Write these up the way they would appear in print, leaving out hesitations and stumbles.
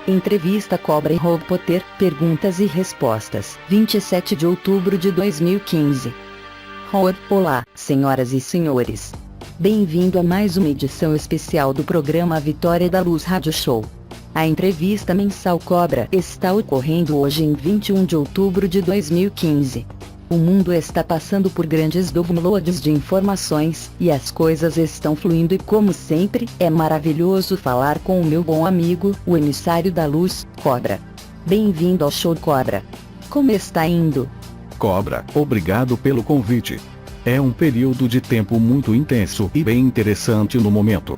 Entrevista Cobra e Harry Potter, perguntas e respostas, 27 de outubro de 2015. Olá, senhoras e senhores. Bem-vindo a mais uma edição especial do programa Vitória da Luz Rádio Show. A entrevista mensal Cobra está ocorrendo hoje em 21 de outubro de 2015. O mundo está passando por grandes downloads de informações, e as coisas estão fluindo e como sempre, é maravilhoso falar com o meu bom amigo, o emissário da luz, Cobra. Bem-vindo ao show Cobra. Como está indo? Cobra, obrigado pelo convite. É um período de tempo muito intenso e bem interessante no momento.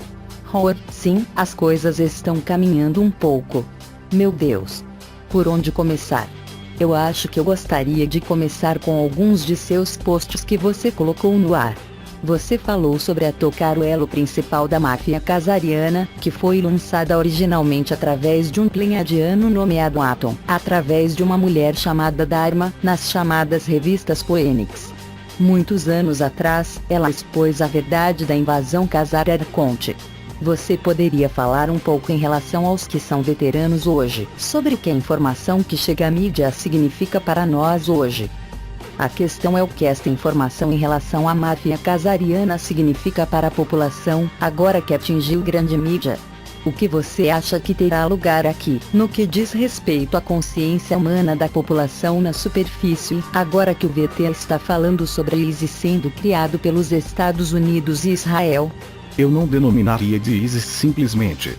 Sim, as coisas estão caminhando um pouco. Meu Deus! Por onde começar? Eu acho que eu gostaria de começar com alguns de seus posts que você colocou no ar. Você falou sobre a tocar o elo principal da máfia casariana, que foi lançada originalmente através de um pleiadiano nomeado Atom, através de uma mulher chamada Dharma, nas chamadas revistas Phoenix. Muitos anos atrás, ela expôs a verdade da invasão Khazar-Arconte. Você poderia falar um pouco em relação aos que são veteranos hoje, sobre o que a informação que chega à mídia significa para nós hoje? A questão é o que esta informação em relação à máfia casariana significa para a população, agora que atingiu grande mídia. O que você acha que terá lugar aqui, no que diz respeito à consciência humana da população na superfície, agora que o VT está falando sobre ISIS sendo criado pelos Estados Unidos e Israel? Eu não denominaria de ISIS simplesmente.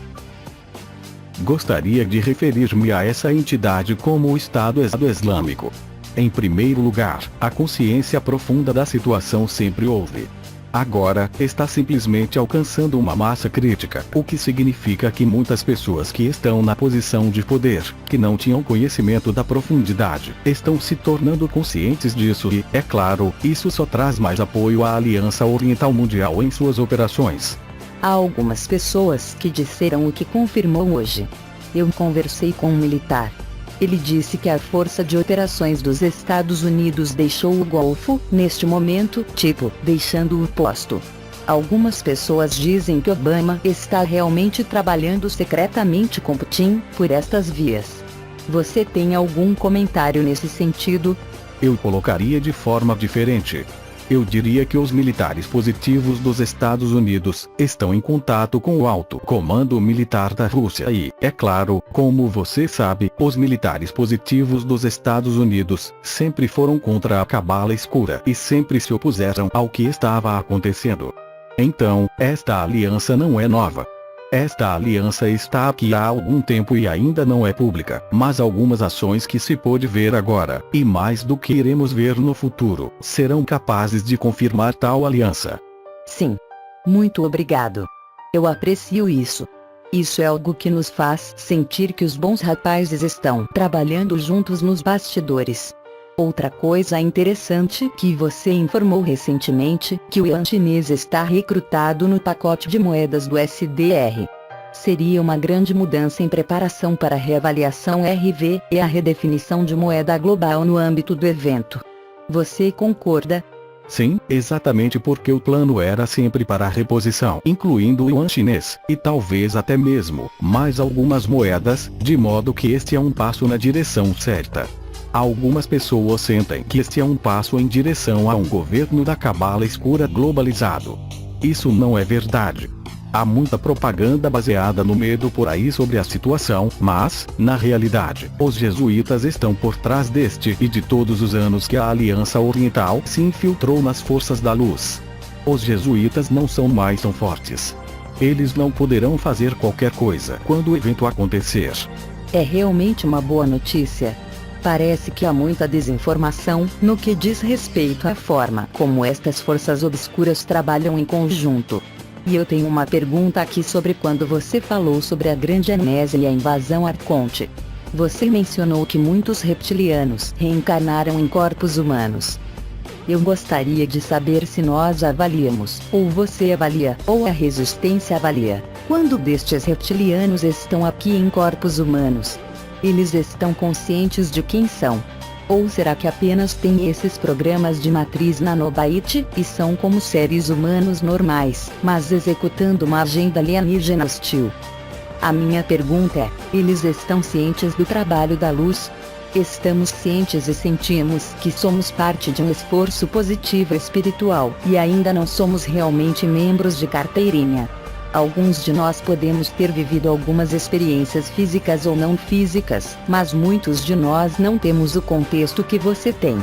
Gostaria de referir-me a essa entidade como o Estado Islâmico. Em primeiro lugar, a consciência profunda da situação sempre houve. Agora, está simplesmente alcançando uma massa crítica, o que significa que muitas pessoas que estão na posição de poder, que não tinham conhecimento da profundidade, estão se tornando conscientes disso e, é claro, isso só traz mais apoio à Aliança Oriental Mundial em suas operações. Há algumas pessoas que disseram o que confirmou hoje. Eu conversei com um militar. Ele disse que a Força de Operações dos Estados Unidos deixou o Golfo, neste momento, deixando o posto. Algumas pessoas dizem que Obama está realmente trabalhando secretamente com Putin, por estas vias. Você tem algum comentário nesse sentido? Eu colocaria de forma diferente. Eu diria que os militares positivos dos Estados Unidos estão em contato com o alto comando militar da Rússia e, é claro, como você sabe, os militares positivos dos Estados Unidos sempre foram contra a cabala escura e sempre se opuseram ao que estava acontecendo. Então, esta aliança não é nova. Esta aliança está aqui há algum tempo e ainda não é pública, mas algumas ações que se pôde ver agora, e mais do que iremos ver no futuro, serão capazes de confirmar tal aliança. Sim. Muito obrigado. Eu aprecio isso. Isso é algo que nos faz sentir que os bons rapazes estão trabalhando juntos nos bastidores. Outra coisa interessante que você informou recentemente, que o yuan chinês está recrutado no pacote de moedas do SDR. Seria uma grande mudança em preparação para a reavaliação RV e a redefinição de moeda global no âmbito do evento. Você concorda? Sim, exatamente porque o plano era sempre para a reposição, incluindo o yuan chinês, e talvez até mesmo mais algumas moedas, de modo que este é um passo na direção certa. Algumas pessoas sentem que este é um passo em direção a um governo da cabala escura globalizado. Isso não é verdade. Há muita propaganda baseada no medo por aí sobre a situação, mas, na realidade, os jesuítas estão por trás deste e de todos os anos que a Aliança Oriental se infiltrou nas forças da luz. Os jesuítas não são mais tão fortes. Eles não poderão fazer qualquer coisa quando o evento acontecer. É realmente uma boa notícia. Parece que há muita desinformação no que diz respeito à forma como estas forças obscuras trabalham em conjunto. E eu tenho uma pergunta aqui sobre quando você falou sobre a Grande Amnésia e a invasão Arconte. Você mencionou que muitos reptilianos reencarnaram em corpos humanos. Eu gostaria de saber se nós avaliamos, ou você avalia, ou a resistência avalia, quando destes reptilianos estão aqui em corpos humanos. Eles estão conscientes de quem são? Ou será que apenas têm esses programas de matriz nanobyte, e são como seres humanos normais, mas executando uma agenda alienígena hostil? A minha pergunta é: eles estão cientes do trabalho da luz? Estamos cientes e sentimos que somos parte de um esforço positivo espiritual, e ainda não somos realmente membros de carteirinha. Alguns de nós podemos ter vivido algumas experiências físicas ou não físicas, mas muitos de nós não temos o contexto que você tem.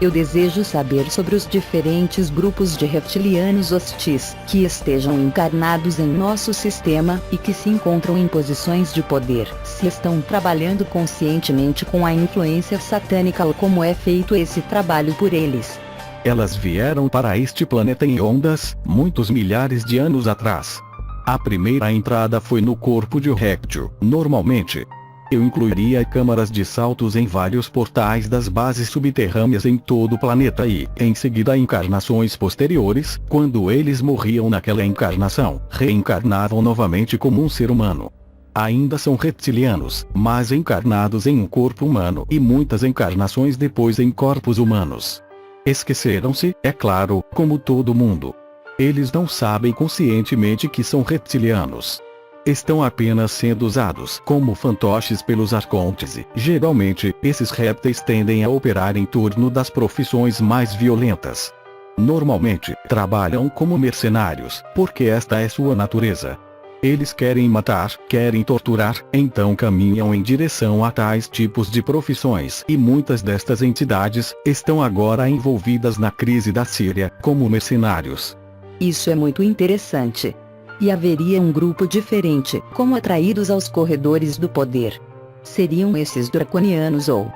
Eu desejo saber sobre os diferentes grupos de reptilianos hostis, que estejam encarnados em nosso sistema, e que se encontram em posições de poder, se estão trabalhando conscientemente com a influência satânica ou como é feito esse trabalho por eles. Elas vieram para este planeta em ondas, muitos milhares de anos atrás. A primeira entrada foi no corpo de réptil, normalmente. Eu incluiria câmaras de saltos em vários portais das bases subterrâneas em todo o planeta e, em seguida, encarnações posteriores, quando eles morriam naquela encarnação, reencarnavam novamente como um ser humano. Ainda são reptilianos, mas encarnados em um corpo humano e muitas encarnações depois em corpos humanos. Esqueceram-se, é claro, como todo mundo. Eles não sabem conscientemente que são reptilianos. Estão apenas sendo usados como fantoches pelos arcontes e, geralmente, esses répteis tendem a operar em torno das profissões mais violentas. Normalmente, trabalham como mercenários, porque esta é sua natureza. Eles querem matar, querem torturar, então caminham em direção a tais tipos de profissões e muitas destas entidades estão agora envolvidas na crise da Síria, como mercenários. Isso é muito interessante. E haveria um grupo diferente, como atraídos aos corredores do poder. Seriam esses draconianos ou...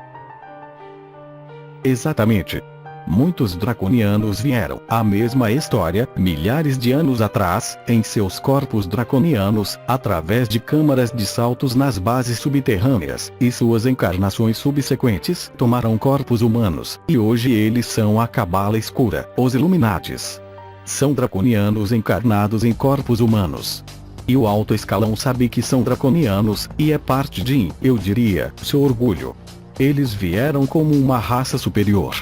Exatamente. Muitos draconianos vieram, a mesma história, milhares de anos atrás, em seus corpos draconianos, através de câmaras de saltos nas bases subterrâneas, e suas encarnações subsequentes tomaram corpos humanos, e hoje eles são a Cabala Escura, os Illuminates. São draconianos encarnados em corpos humanos. E o alto escalão sabe que são draconianos, e é parte de, eu diria, seu orgulho. Eles vieram como uma raça superior.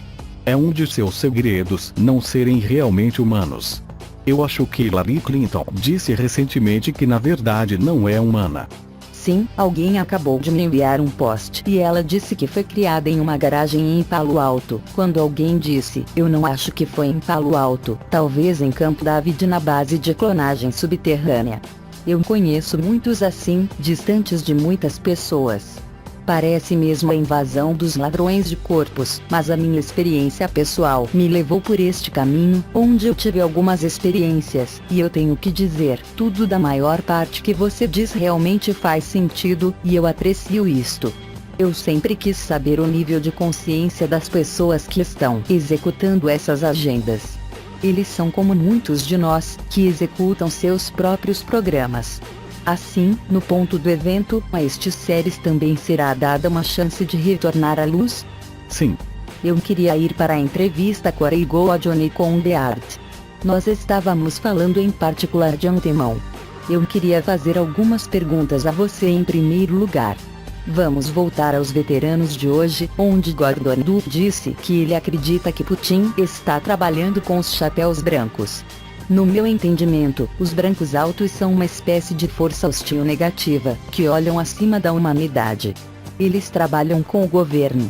É um de seus segredos não serem realmente humanos. Eu acho que Hillary Clinton disse recentemente que na verdade não é humana. Sim, alguém acabou de me enviar um post e ela disse que foi criada em uma garagem em Palo Alto. Quando alguém disse, eu não acho que foi em Palo Alto, talvez em Campo David na base de clonagem subterrânea. Eu conheço muitos assim, distantes de muitas pessoas. Parece mesmo a invasão dos ladrões de corpos, mas a minha experiência pessoal me levou por este caminho, onde eu tive algumas experiências, e eu tenho que dizer, tudo da maior parte que você diz realmente faz sentido, e eu aprecio isto. Eu sempre quis saber o nível de consciência das pessoas que estão executando essas agendas. Eles são como muitos de nós, que executam seus próprios programas. Assim, no ponto do evento, a estes seres também será dada uma chance de retornar à luz? Sim. Eu queria ir para a entrevista com a Ego a Johnny com The Art. Nós estávamos falando em particular de antemão. Eu queria fazer algumas perguntas a você em primeiro lugar. Vamos voltar aos veteranos de hoje, onde Gordon Du disse que ele acredita que Putin está trabalhando com os chapéus brancos. No meu entendimento, os brancos altos são uma espécie de força hostil negativa, que olham acima da humanidade. Eles trabalham com o governo.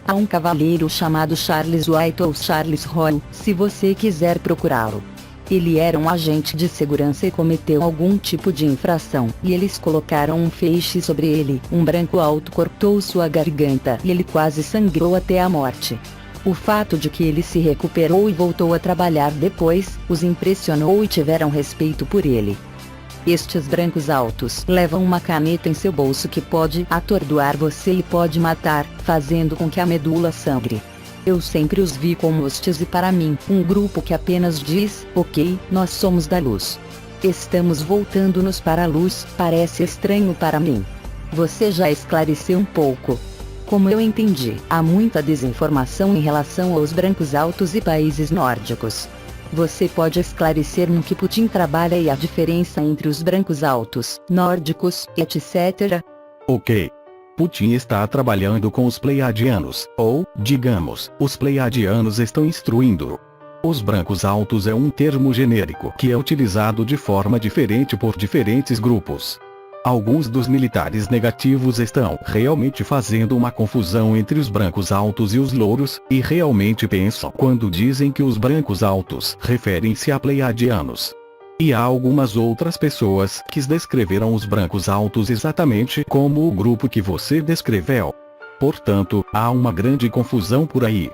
Há um cavaleiro chamado Charles White ou Charles Roy, se você quiser procurá-lo. Ele era um agente de segurança e cometeu algum tipo de infração, e eles colocaram um feixe sobre ele. Um branco alto cortou sua garganta e ele quase sangrou até a morte. O fato de que ele se recuperou e voltou a trabalhar depois, os impressionou e tiveram respeito por ele. Estes brancos altos levam uma caneta em seu bolso que pode atordoar você e pode matar, fazendo com que a medula sangre. Eu sempre os vi como hostis e para mim, um grupo que apenas diz, ok, nós somos da luz. Estamos voltando-nos para a luz, parece estranho para mim. Você já esclareceu um pouco. Como eu entendi, há muita desinformação em relação aos brancos altos e países nórdicos. Você pode esclarecer no que Putin trabalha e a diferença entre os brancos altos, nórdicos, etc? Ok. Putin está trabalhando com os Pleiadianos, ou, digamos, os Pleiadianos estão instruindo-o. Os brancos altos é um termo genérico que é utilizado de forma diferente por diferentes grupos. Alguns dos militares negativos estão realmente fazendo uma confusão entre os brancos altos e os louros, e realmente pensam quando dizem que os brancos altos referem-se a pleiadianos. E há algumas outras pessoas que descreveram os brancos altos exatamente como o grupo que você descreveu. Portanto, há uma grande confusão por aí.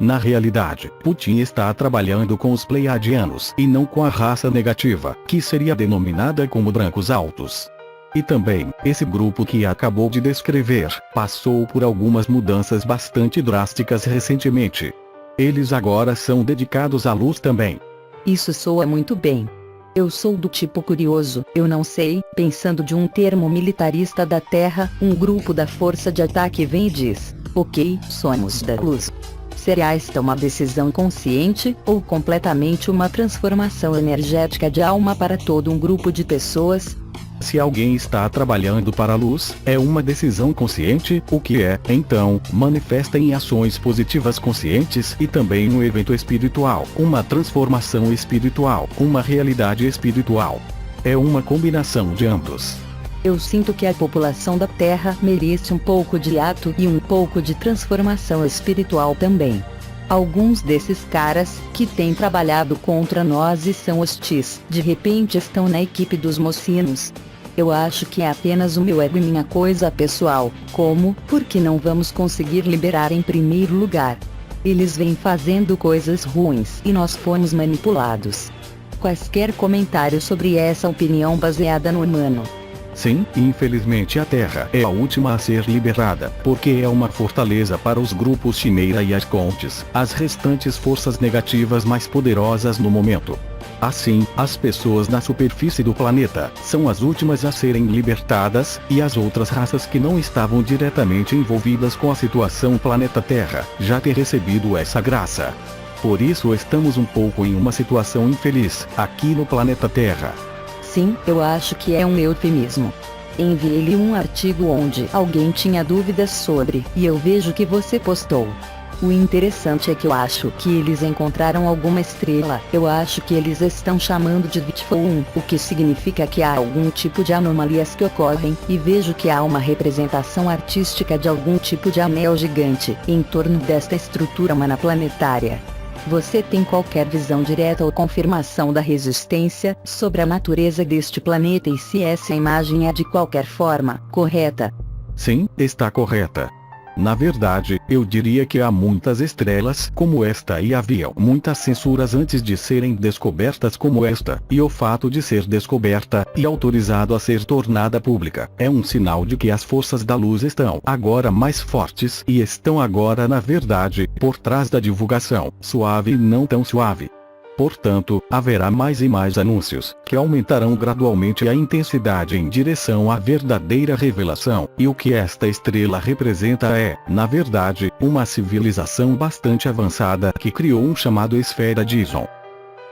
Na realidade, Putin está trabalhando com os pleiadianos e não com a raça negativa, que seria denominada como brancos altos. E também, esse grupo que acabou de descrever, passou por algumas mudanças bastante drásticas recentemente. Eles agora são dedicados à luz também. Isso soa muito bem. Eu sou do tipo curioso, eu não sei, pensando de um termo militarista da Terra, um grupo da força de ataque vem e diz: ok, somos da luz. Será esta uma decisão consciente, ou completamente uma transformação energética de alma para todo um grupo de pessoas? Se alguém está trabalhando para a luz, é uma decisão consciente, o que é, então, manifesta em ações positivas conscientes e também um evento espiritual, uma transformação espiritual, uma realidade espiritual. É uma combinação de ambos. Eu sinto que a população da Terra merece um pouco de ato e um pouco de transformação espiritual também. Alguns desses caras, que têm trabalhado contra nós e são hostis, de repente estão na equipe dos mocinhos. Eu acho que é apenas o meu ego e minha coisa pessoal, como, porque não vamos conseguir liberar em primeiro lugar. Eles vêm fazendo coisas ruins e nós fomos manipulados. Quaisquer comentários sobre essa opinião baseada no humano? Sim, infelizmente a Terra é a última a ser liberada, porque é uma fortaleza para os grupos Chimeira e Arcontes, as restantes forças negativas mais poderosas no momento. Assim, as pessoas na superfície do planeta são as últimas a serem libertadas, e as outras raças que não estavam diretamente envolvidas com a situação planeta Terra já ter recebido essa graça. Por isso estamos um pouco em uma situação infeliz, aqui no planeta Terra. Sim, eu acho que é um eufemismo. Enviei-lhe um artigo onde alguém tinha dúvidas sobre, e eu vejo que você postou. O interessante é que eu acho que eles encontraram alguma estrela, eu acho que eles estão chamando de Vitfo 1, o que significa que há algum tipo de anomalias que ocorrem, e vejo que há uma representação artística de algum tipo de anel gigante, em torno desta estrutura humana planetária. Você tem qualquer visão direta ou confirmação da resistência, sobre a natureza deste planeta e se essa imagem é de qualquer forma correta? Sim, está correta. Na verdade, eu diria que há muitas estrelas como esta e haviam muitas censuras antes de serem descobertas como esta, e o fato de ser descoberta e autorizado a ser tornada pública é um sinal de que as forças da luz estão agora mais fortes e estão agora na verdade por trás da divulgação, suave e não tão suave. Portanto, haverá mais e mais anúncios, que aumentarão gradualmente a intensidade em direção à verdadeira revelação, e o que esta estrela representa é, na verdade, uma civilização bastante avançada que criou um chamado Esfera Dizon.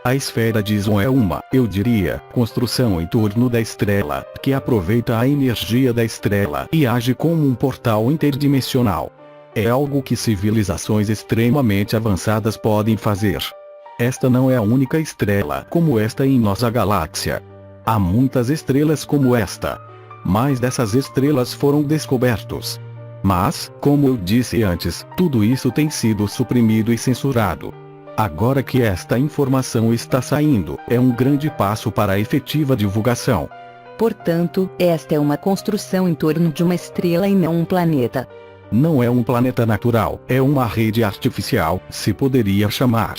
A Esfera Dizon é uma, eu diria, construção em torno da estrela, que aproveita a energia da estrela e age como um portal interdimensional. É algo que civilizações extremamente avançadas podem fazer. Esta não é a única estrela como esta em nossa galáxia. Há muitas estrelas como esta. Mais dessas estrelas foram descobertos. Mas, como eu disse antes, tudo isso tem sido suprimido e censurado. Agora que esta informação está saindo, é um grande passo para a efetiva divulgação. Portanto, esta é uma construção em torno de uma estrela e não um planeta. Não é um planeta natural, é uma rede artificial, se poderia chamar.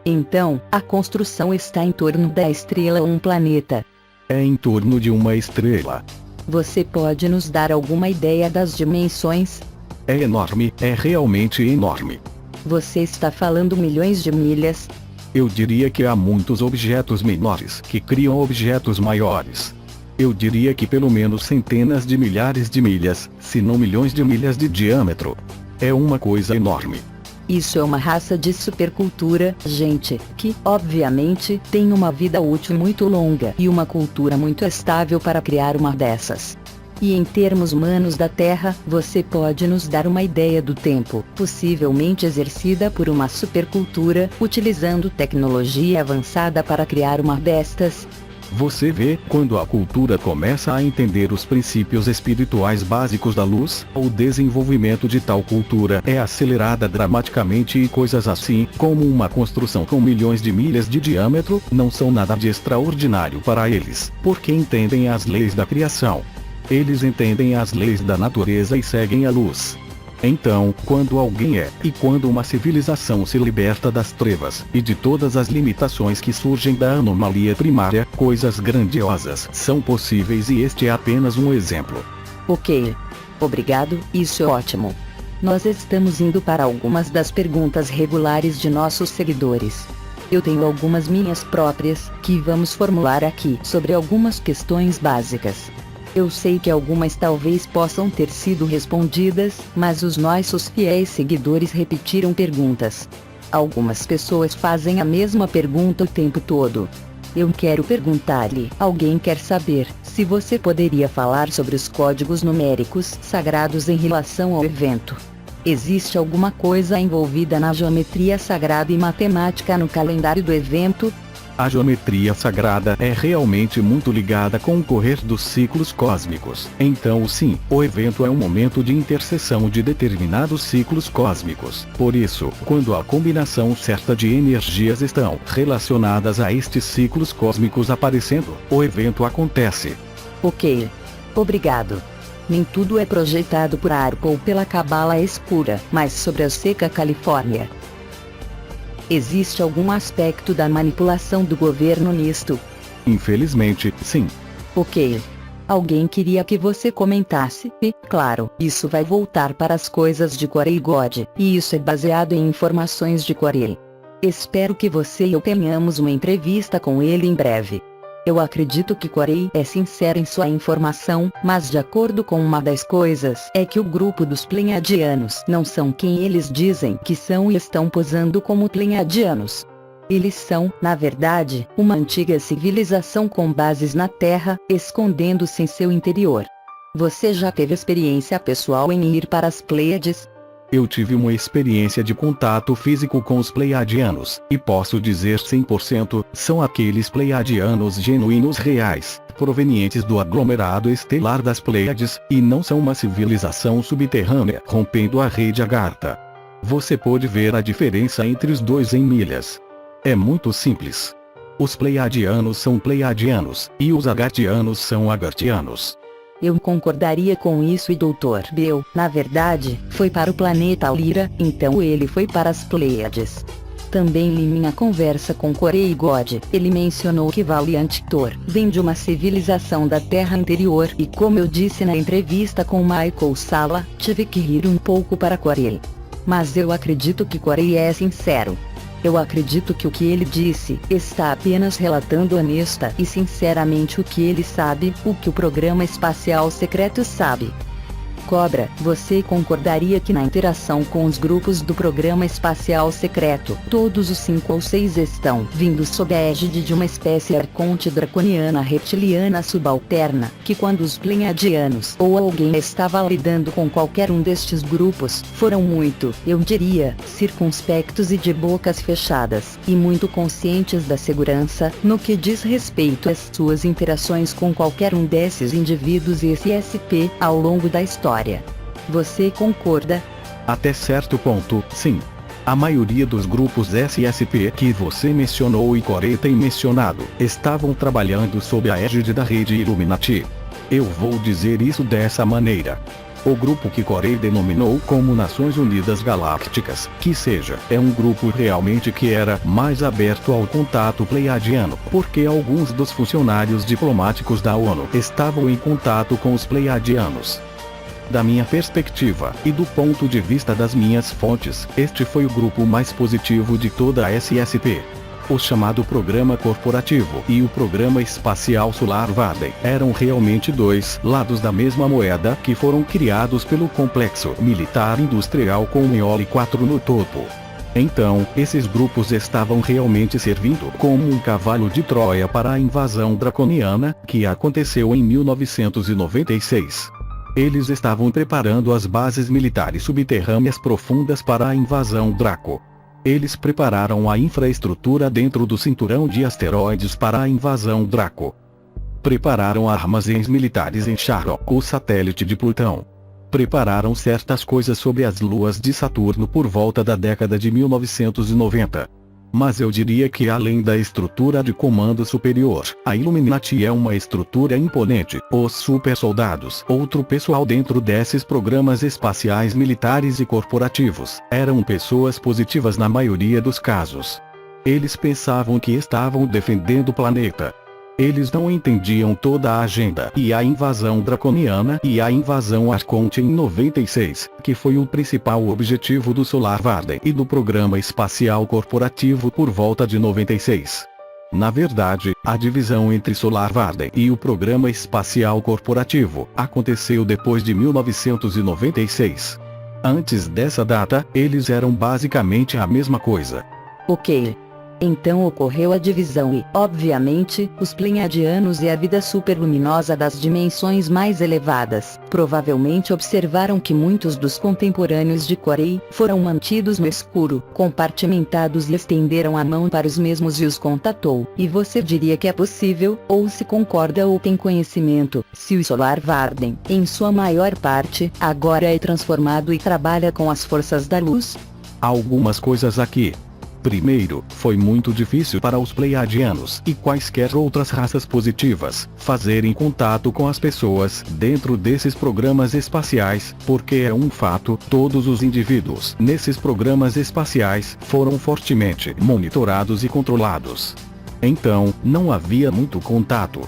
Então, a construção está em torno da estrela ou um planeta? É em torno de uma estrela. Você pode nos dar alguma ideia das dimensões? É enorme, é realmente enorme. Você está falando milhões de milhas? Eu diria que há muitos objetos menores que criam objetos maiores. Eu diria que pelo menos centenas de milhares de milhas, se não milhões de milhas de diâmetro. É uma coisa enorme. Isso é uma raça de supercultura, gente, que, obviamente, tem uma vida útil muito longa e uma cultura muito estável para criar uma dessas. E em termos humanos da Terra, você pode nos dar uma ideia do tempo, possivelmente exercida por uma supercultura, utilizando tecnologia avançada para criar uma destas? Você vê, quando a cultura começa a entender os princípios espirituais básicos da luz, o desenvolvimento de tal cultura é acelerada dramaticamente e coisas assim, como uma construção com milhões de milhas de diâmetro, não são nada de extraordinário para eles, porque entendem as leis da criação. Eles entendem as leis da natureza e seguem a luz. Então, quando alguém e quando uma civilização se liberta das trevas, e de todas as limitações que surgem da anomalia primária, coisas grandiosas são possíveis e este é apenas um exemplo. Ok. Obrigado, isso é ótimo. Nós estamos indo para algumas das perguntas regulares de nossos seguidores. Eu tenho algumas minhas próprias, que vamos formular aqui sobre algumas questões básicas. Eu sei que algumas talvez possam ter sido respondidas, mas os nossos fiéis seguidores repetiram perguntas. Algumas pessoas fazem a mesma pergunta o tempo todo. Eu quero perguntar-lhe: alguém quer saber se você poderia falar sobre os códigos numéricos sagrados em relação ao evento? Existe alguma coisa envolvida na geometria sagrada e matemática no calendário do evento? A geometria sagrada é realmente muito ligada com o correr dos ciclos cósmicos. Então sim, o evento é um momento de interseção de determinados ciclos cósmicos. Por isso, quando a combinação certa de energias estão relacionadas a estes ciclos cósmicos aparecendo, o evento acontece. Ok. Obrigado. Nem tudo é projetado por Arco ou pela Cabala Escura, mas sobre a seca Califórnia. Existe algum aspecto da manipulação do governo nisto? Infelizmente, sim. Ok. Alguém queria que você comentasse, e, claro, isso vai voltar para as coisas de Corey God, e isso é baseado em informações de Corey. Espero que você e eu tenhamos uma entrevista com ele em breve. Eu acredito que Corey é sincero em sua informação, mas de acordo com uma das coisas é que o grupo dos Pleiadianos não são quem eles dizem que são e estão posando como Pleiadianos. Eles são, na verdade, uma antiga civilização com bases na Terra, escondendo-se em seu interior. Você já teve experiência pessoal em ir para as Pleiades? Eu tive uma experiência de contato físico com os Pleiadianos, e posso dizer 100%, são aqueles Pleiadianos genuínos reais, provenientes do aglomerado estelar das Pleiades, e não são uma civilização subterrânea rompendo a rede Agartha. Você pode ver a diferença entre os dois em milhas. É muito simples. Os Pleiadianos são Pleiadianos, e os Agartianos são Agartianos. Eu concordaria com isso e Dr. Bill, na verdade, foi para o planeta Lyra, então ele foi para as Pleiades. Também em minha conversa com Corey God, ele mencionou que Valiant Thor vem de uma civilização da Terra interior e como eu disse na entrevista com Michael Sala, tive que rir um pouco para Corey. Mas eu acredito que Corey é sincero. Eu acredito que o que ele disse está apenas relatando honesta e sinceramente o que ele sabe, o que o programa espacial secreto sabe. Cobra, você concordaria que na interação com os grupos do programa espacial secreto, todos os 5 ou 6 estão vindo sob a égide de uma espécie arconte draconiana reptiliana subalterna, que quando os Pleiadianos ou alguém estava lidando com qualquer um destes grupos, foram muito, eu diria, circunspectos e de bocas fechadas, e muito conscientes da segurança, no que diz respeito às suas interações com qualquer um desses indivíduos e SSP, ao longo da história. Você concorda? Até certo ponto, sim. A maioria dos grupos SSP que você mencionou e Corey tem mencionado, estavam trabalhando sob a égide da rede Illuminati. Eu vou dizer isso dessa maneira. O grupo que Corey denominou como Nações Unidas Galácticas, que seja, é um grupo realmente que era mais aberto ao contato pleiadiano, porque alguns dos funcionários diplomáticos da ONU estavam em contato com os pleiadianos. Da minha perspectiva, e do ponto de vista das minhas fontes, este foi o grupo mais positivo de toda a SSP. O chamado Programa Corporativo e o Programa Espacial Solar Vardem eram realmente dois lados da mesma moeda que foram criados pelo complexo militar industrial com o Eole 4 no topo. Então, esses grupos estavam realmente servindo como um cavalo de Troia para a invasão draconiana, que aconteceu em 1996. Eles estavam preparando as bases militares subterrâneas profundas para a invasão Draco. Eles prepararam a infraestrutura dentro do cinturão de asteroides para a invasão Draco. Prepararam armazéns militares em Charon, o satélite de Plutão. Prepararam certas coisas sobre as luas de Saturno por volta da década de 1990. Mas eu diria que além da estrutura de comando superior, a Illuminati é uma estrutura imponente. Os super soldados, outro pessoal dentro desses programas espaciais militares e corporativos, eram pessoas positivas na maioria dos casos. Eles pensavam que estavam defendendo o planeta. Eles não entendiam toda a agenda e a invasão draconiana e a invasão Arconte em 96, que foi o principal objetivo do Solar Warden e do programa espacial corporativo por volta de 96. Na verdade, a divisão entre Solar Warden e o programa espacial corporativo aconteceu depois de 1996. Antes dessa data, eles eram basicamente a mesma coisa. Ok. Então ocorreu a divisão e, obviamente, os Pleiadianos e a vida superluminosa das dimensões mais elevadas provavelmente observaram que muitos dos contemporâneos de Corey foram mantidos no escuro, compartimentados e estenderam a mão para os mesmos e os contatou. E você diria que é possível, ou se concorda ou tem conhecimento, se o Solar Warden, em sua maior parte, agora é transformado e trabalha com as forças da luz? Há algumas coisas aqui. Primeiro, foi muito difícil para os Pleiadianos e quaisquer outras raças positivas fazerem contato com as pessoas dentro desses programas espaciais, porque é um fato, todos os indivíduos nesses programas espaciais foram fortemente monitorados e controlados. Então, não havia muito contato.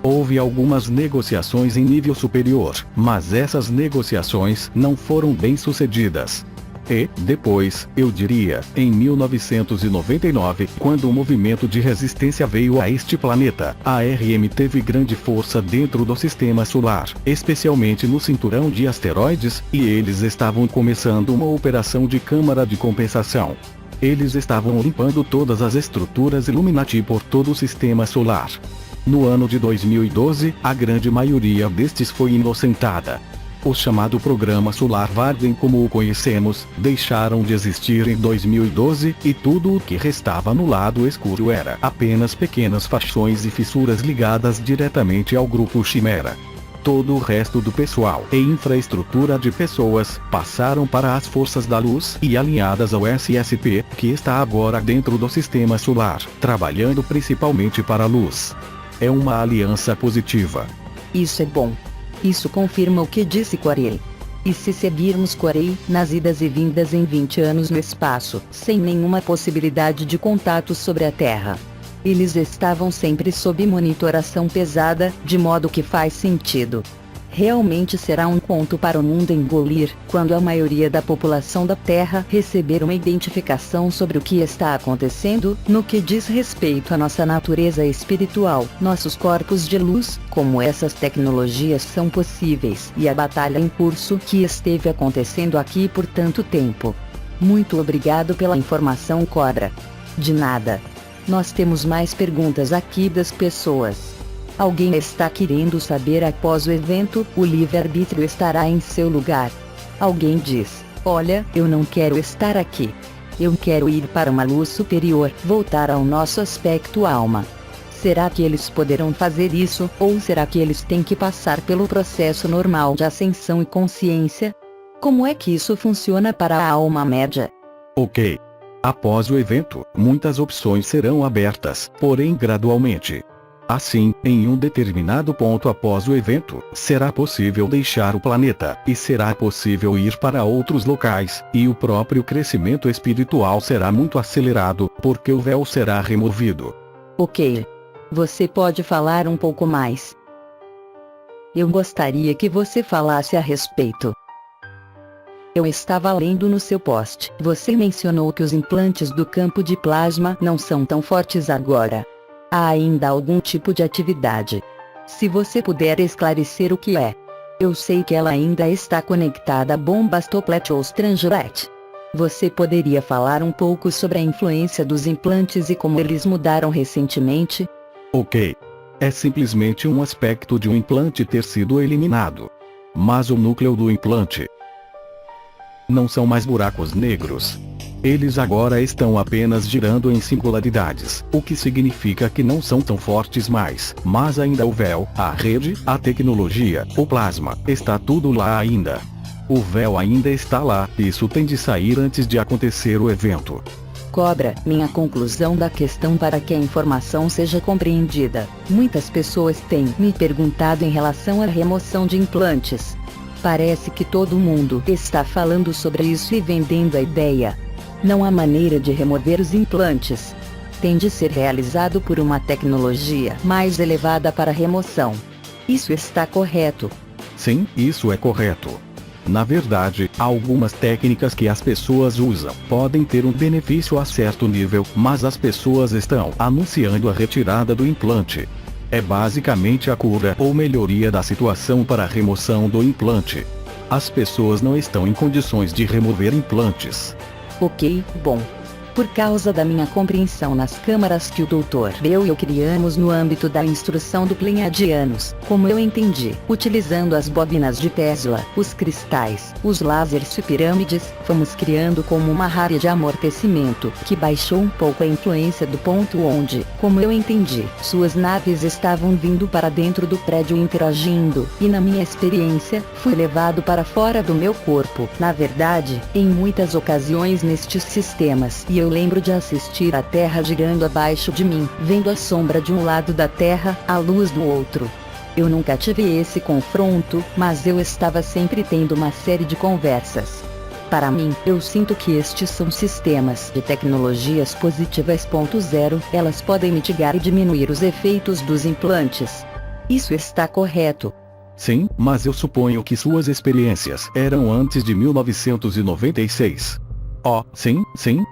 Houve algumas negociações em nível superior, mas essas negociações não foram bem sucedidas. E, depois, eu diria, em 1999, quando o movimento de resistência veio a este planeta, a RM teve grande força dentro do sistema solar, especialmente no cinturão de asteroides, e eles estavam começando uma operação de câmara de compensação. Eles estavam limpando todas as estruturas Illuminati por todo o sistema solar. No ano de 2012, a grande maioria destes foi inocentada. O chamado Programa Solar Warden como o conhecemos, deixaram de existir em 2012, e tudo o que restava no lado escuro era apenas pequenas fações e fissuras ligadas diretamente ao grupo Chimera. Todo o resto do pessoal e infraestrutura de pessoas passaram para as forças da luz e alinhadas ao SSP, que está agora dentro do sistema solar, trabalhando principalmente para a luz. É uma aliança positiva. Isso é bom. Isso confirma o que disse Corey. E se seguirmos Corey nas idas e vindas em 20 anos no espaço, sem nenhuma possibilidade de contato sobre a Terra? Eles estavam sempre sob monitoração pesada, de modo que faz sentido. Realmente será um conto para o mundo engolir, quando a maioria da população da Terra receber uma identificação sobre o que está acontecendo, no que diz respeito à nossa natureza espiritual, nossos corpos de luz, como essas tecnologias são possíveis, e a batalha em curso que esteve acontecendo aqui por tanto tempo. Muito obrigado pela informação, Cora. De nada. Nós temos mais perguntas aqui das pessoas. Alguém está querendo saber após o evento, o livre-arbítrio estará em seu lugar. Alguém diz, olha, eu não quero estar aqui. Eu quero ir para uma luz superior, voltar ao nosso aspecto alma. Será que eles poderão fazer isso, ou será que eles têm que passar pelo processo normal de ascensão e consciência? Como é que isso funciona para a alma média? Ok. Após o evento, muitas opções serão abertas, porém gradualmente. Assim, em um determinado ponto após o evento, será possível deixar o planeta, e será possível ir para outros locais, e o próprio crescimento espiritual será muito acelerado, porque o véu será removido. Ok. Você pode falar um pouco mais? Eu gostaria que você falasse a respeito. Eu estava lendo no seu post. Você mencionou que os implantes do campo de plasma não são tão fortes agora. Há ainda algum tipo de atividade? Se você puder esclarecer o que é. Eu sei que ela ainda está conectada à bomba Stoplet ou Strangelet. Você poderia falar um pouco sobre a influência dos implantes e como eles mudaram recentemente? Ok. É simplesmente um aspecto de um implante ter sido eliminado. Mas o núcleo do implante não são mais buracos negros. Eles agora estão apenas girando em singularidades, o que significa que não são tão fortes mais, mas ainda o véu, a rede, a tecnologia, o plasma, está tudo lá ainda. O véu ainda está lá, isso tem de sair antes de acontecer o evento. Cobra, minha conclusão da questão para que a informação seja compreendida. Muitas pessoas têm me perguntado em relação à remoção de implantes. Parece que todo mundo está falando sobre isso e vendendo a ideia. Não há maneira de remover os implantes. Tem de ser realizado por uma tecnologia mais elevada para remoção. Isso está correto? Sim, isso é correto. Na verdade, algumas técnicas que as pessoas usam podem ter um benefício a certo nível, mas as pessoas estão anunciando a retirada do implante. É basicamente a cura ou melhoria da situação para a remoção do implante. As pessoas não estão em condições de remover implantes. Ok, bom. Por causa da minha compreensão nas câmaras que o Dr. Bill e eu criamos no âmbito da instrução do Pleiadianos, como eu entendi, utilizando as bobinas de Tesla, os cristais, os lasers e pirâmides, fomos criando como uma área de amortecimento, que baixou um pouco a influência do ponto onde, como eu entendi, suas naves estavam vindo para dentro do prédio interagindo, e na minha experiência, fui levado para fora do meu corpo, na verdade, em muitas ocasiões nestes sistemas, e eu lembro de assistir a Terra girando abaixo de mim, vendo a sombra de um lado da Terra, a luz do outro. Eu nunca tive esse confronto, mas eu estava sempre tendo uma série de conversas. Para mim, eu sinto que estes são sistemas de tecnologias positivas. 0, elas podem mitigar e diminuir os efeitos dos implantes. Isso está correto? Sim, mas eu suponho que suas experiências eram antes de 1996. Oh, sim,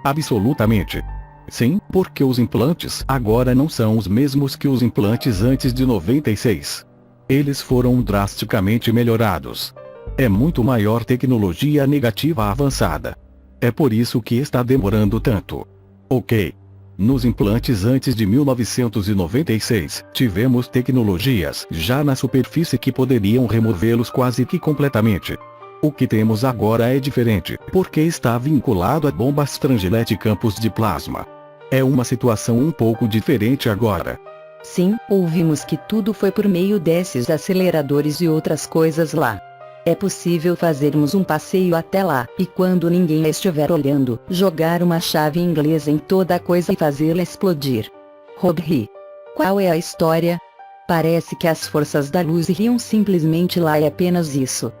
absolutamente. Sim, porque os implantes agora não são os mesmos que os implantes antes de 96. Eles foram drasticamente melhorados. É muito maior tecnologia negativa avançada. É por isso que está demorando tanto. Ok. Nos implantes antes de 1996, tivemos tecnologias já na superfície que poderiam removê-los quase que completamente. O que temos agora é diferente, porque está vinculado a bombas Strangelet e campos de plasma. É uma situação um pouco diferente agora. Sim, ouvimos que tudo foi por meio desses aceleradores e outras coisas lá. É possível fazermos um passeio até lá, e quando ninguém estiver olhando, jogar uma chave inglesa em toda a coisa e fazê-la explodir. Rob, qual é a história? Parece que as forças da luz iriam simplesmente lá e apenas isso.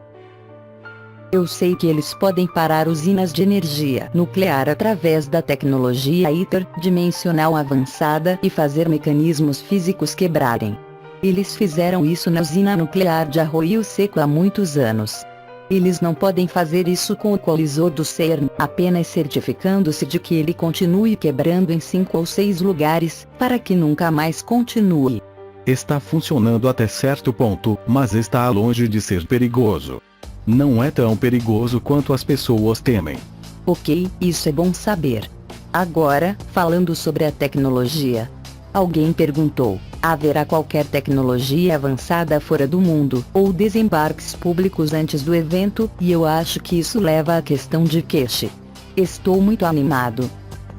Eu sei que eles podem parar usinas de energia nuclear através da tecnologia interdimensional avançada e fazer mecanismos físicos quebrarem. Eles fizeram isso na usina nuclear de Arroio Seco há muitos anos. Eles não podem fazer isso com o colisor do CERN, apenas certificando-se de que ele continue quebrando em 5 ou 6 lugares, para que nunca mais continue. Está funcionando até certo ponto, mas está longe de ser perigoso. Não é tão perigoso quanto as pessoas temem. Ok, isso é bom saber. Agora, falando sobre a tecnologia. Alguém perguntou, haverá qualquer tecnologia avançada fora do mundo, ou desembarques públicos antes do evento, e eu acho que isso leva à questão de Keshi. Estou muito animado.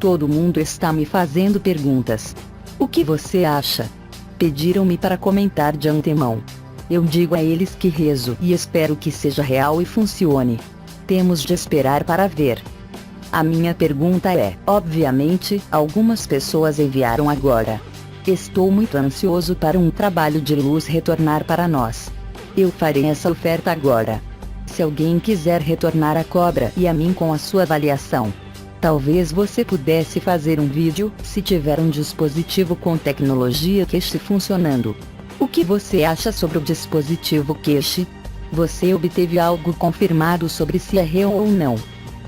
Todo mundo está me fazendo perguntas. O que você acha? Pediram-me para comentar de antemão. Eu digo a eles que rezo e espero que seja real e funcione. Temos de esperar para ver. A minha pergunta é, obviamente, algumas pessoas enviaram agora. Estou muito ansioso para um trabalho de luz retornar para nós. Eu farei essa oferta agora. Se alguém quiser retornar a Cobra e a mim com a sua avaliação. Talvez você pudesse fazer um vídeo, se tiver um dispositivo com tecnologia Keshi funcionando. O que você acha sobre o dispositivo Keshi? Você obteve algo confirmado sobre se é real ou não?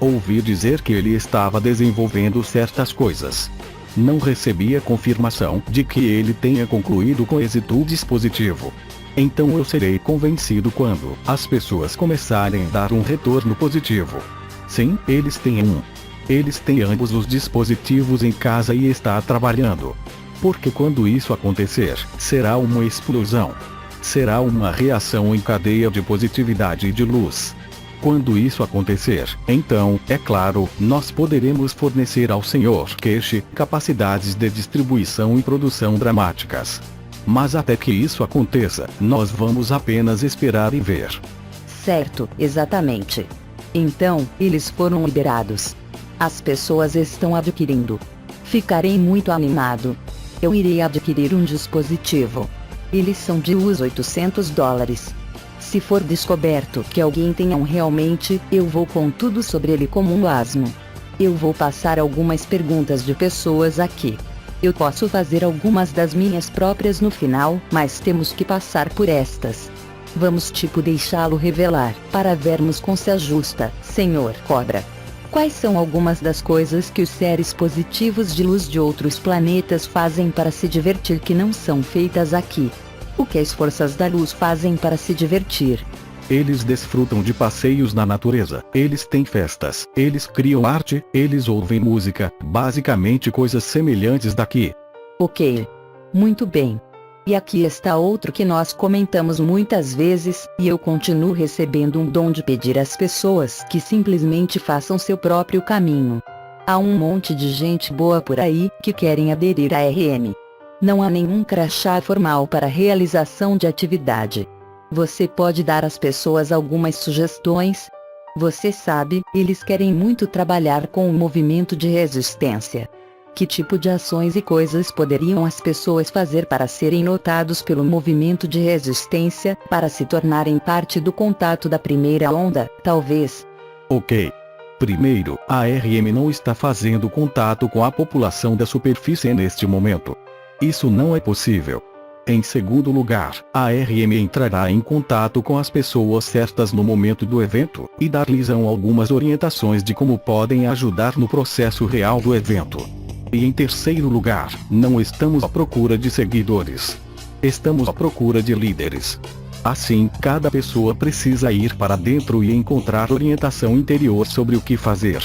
Ouvi dizer que ele estava desenvolvendo certas coisas. Não recebi a confirmação de que ele tenha concluído com êxito o dispositivo. Então eu serei convencido quando as pessoas começarem a dar um retorno positivo. Sim, eles têm um. Eles têm ambos os dispositivos em casa e está trabalhando. Porque quando isso acontecer, será uma explosão. Será uma reação em cadeia de positividade e de luz. Quando isso acontecer, então, é claro, nós poderemos fornecer ao Sr. Cash capacidades de distribuição e produção dramáticas. Mas até que isso aconteça, nós vamos apenas esperar e ver. Certo, exatamente. Então, eles foram liberados. As pessoas estão adquirindo. Ficarei muito animado. Eu irei adquirir um dispositivo. Eles são de uso $800. Se for descoberto que alguém tenha um realmente, eu vou com tudo sobre ele como um asno. Eu vou passar algumas perguntas de pessoas aqui. Eu posso fazer algumas das minhas próprias no final, mas temos que passar por estas. Vamos deixá-lo revelar, para vermos como se ajusta, Sr. Cobra. Quais são algumas das coisas que os seres positivos de luz de outros planetas fazem para se divertir que não são feitas aqui? O que as forças da luz fazem para se divertir? Eles desfrutam de passeios na natureza, eles têm festas, eles criam arte, eles ouvem música, basicamente coisas semelhantes daqui. Ok. Muito bem. E aqui está outro que nós comentamos muitas vezes, e eu continuo recebendo um dom de pedir às pessoas que simplesmente façam seu próprio caminho. Há um monte de gente boa por aí que querem aderir à RM. Não há nenhum crachá formal para realização de atividade. Você pode dar às pessoas algumas sugestões? Você sabe, eles querem muito trabalhar com o movimento de resistência. Que tipo de ações e coisas poderiam as pessoas fazer para serem notados pelo movimento de resistência, para se tornarem parte do contato da primeira onda, talvez? Ok. Primeiro, a RM não está fazendo contato com a população da superfície neste momento. Isso não é possível. Em segundo lugar, a RM entrará em contato com as pessoas certas no momento do evento, e dar-lhes algumas orientações de como podem ajudar no processo real do evento. E em terceiro lugar, não estamos à procura de seguidores. Estamos à procura de líderes. Assim, cada pessoa precisa ir para dentro e encontrar orientação interior sobre o que fazer.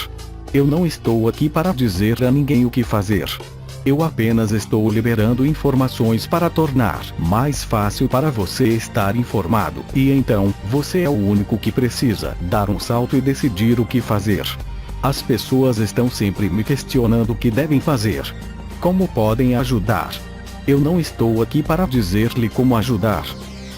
Eu não estou aqui para dizer a ninguém o que fazer. Eu apenas estou liberando informações para tornar mais fácil para você estar informado, e então, você é o único que precisa dar um salto e decidir o que fazer. As pessoas estão sempre me questionando o que devem fazer. Como podem ajudar? Eu não estou aqui para dizer-lhe como ajudar.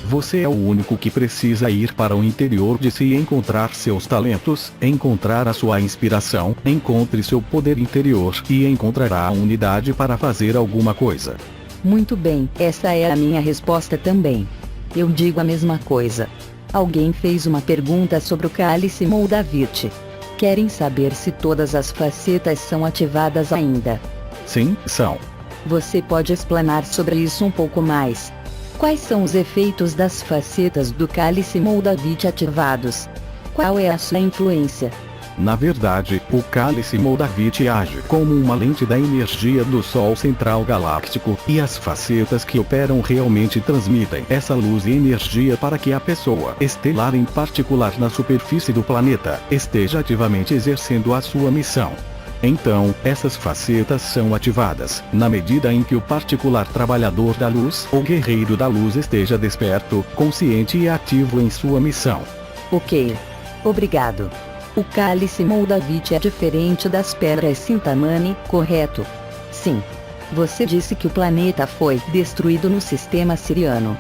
Você é o único que precisa ir para o interior de si e encontrar seus talentos, encontrar a sua inspiração, encontre seu poder interior e encontrará a unidade para fazer alguma coisa. Muito bem, essa é a minha resposta também. Eu digo a mesma coisa. Alguém fez uma pergunta sobre o cálice Moldavite. Querem saber se todas as facetas são ativadas ainda. Sim, são. Você pode explanar sobre isso um pouco mais? Quais são os efeitos das facetas do cálice Moldavite ativados? Qual é a sua influência? Na verdade, o cálice Moldavite age como uma lente da energia do Sol Central Galáctico, e as facetas que operam realmente transmitem essa luz e energia para que a pessoa estelar em particular na superfície do planeta, esteja ativamente exercendo a sua missão. Então, essas facetas são ativadas, na medida em que o particular trabalhador da luz, ou guerreiro da luz esteja desperto, consciente e ativo em sua missão. Ok. Obrigado. O cálice Moldavite é diferente das pedras Sintamani, correto? Sim. Você disse que o planeta foi destruído no sistema siriano.